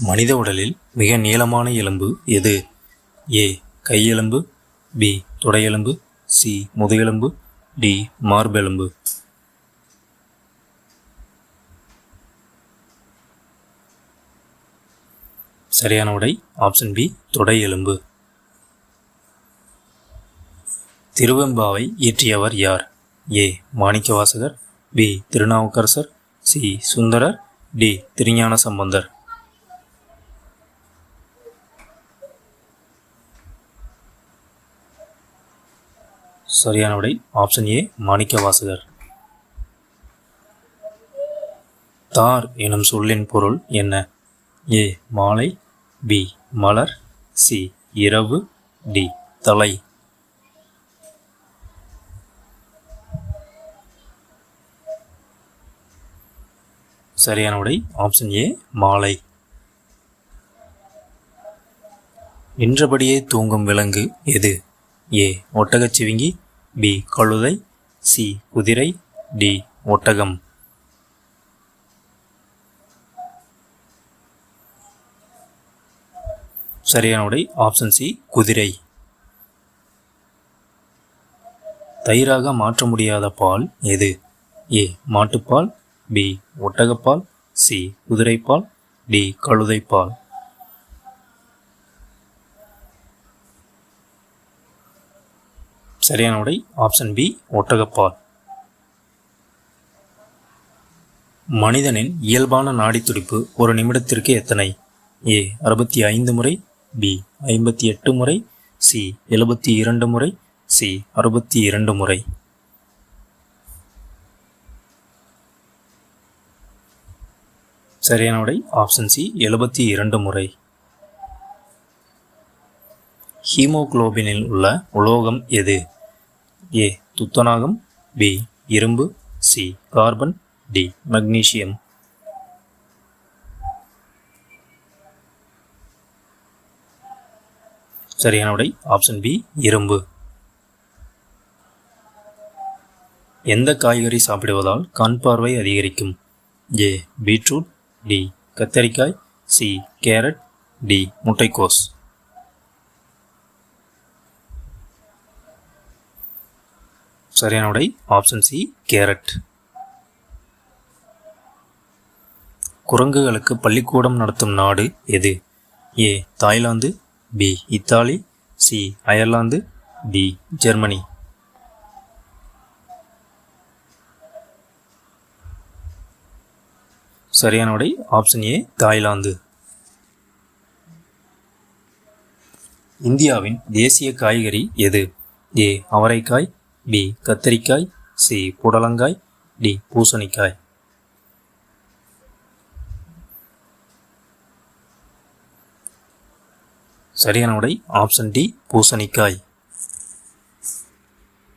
மனித உடலில் மிக நீளமான எலும்பு எது? ஏ கையெலும்பு, பி தொடையெலும்பு, சி முதுகெலும்பு, டி மார்பெலும்பு. சரியான விடை ஆப்ஷன் பி தொடையெலும்பு. திருவெம்பாவை இயற்றியவர் யார்? A Manikkavasagar, B Thirunavukkarasar, C Sundarar, D Thirugnana Sambandar. சரியான விடை ஆப்ஷன் ஏ மாணிக்கவாசகர். தார் எனும் சொல்லின் பொருள் என்ன? ஏ மாலை, பி மலர், சி இரவு, டி தலை. சரியான விடை ஆப்ஷன் ஏ மாலை. நின்றபடியே தூங்கும் விலங்கு எது? ஏ ஒட்டகச்சிவிங்கி, பி கழுதை, சி குதிரை, டி ஒட்டகம். சரியான விடை ஆப்ஷன் சி குதிரை. தயிராக மாற்ற முடியாத பால் எது? ஏ மாட்டுப்பால், பி ஒட்டகப்பால், சி குதிரைப்பால், டி கழுதைப்பால். சரியான விடை ஆப்ஷன் பி ஒட்டகப்பால். மனிதனின் இயல்பான நாடித்துடிப்பு ஒரு நிமிடத்திற்கு எத்தனை? ஏ 65 முறை, பி 58 முறை, சி 72 முறை, சி 62 முறை. சரியான விடை ஆப்ஷன் சி 72 முறை. ஹீமோகுளோபினில் உள்ள உலோகம் எது? ஏ துத்தநாகம், பி இரும்பு, சி கார்பன், டி மக்னீசியம். சரியான விடை ஆப்ஷன் பி இரும்பு. எந்த காய்கறி சாப்பிடுவதால் கண் பார்வை அதிகரிக்கும்? ஏ பீட்ரூட், டி கத்தரிக்காய், சி கேரட், டி முட்டைக்கோஸ். சரியான விடை ஆப்ஷன் சி கேரட். குரங்குகளுக்கு பள்ளிக்கூடம் நடத்தும் நாடு எது? A Thailand, B Italy, C Ireland, D Germany. சரியான விடை ஆப்ஷன் ஏ தாய்லாந்து. இந்தியாவின் தேசிய காய்கறி எது? ஏ அவரைக்காய், பி கத்தரிக்காய், சி புடலங்காய், டி பூசணிக்காய். சரியான விடை ஆப்ஷன் டி பூசணிக்காய்.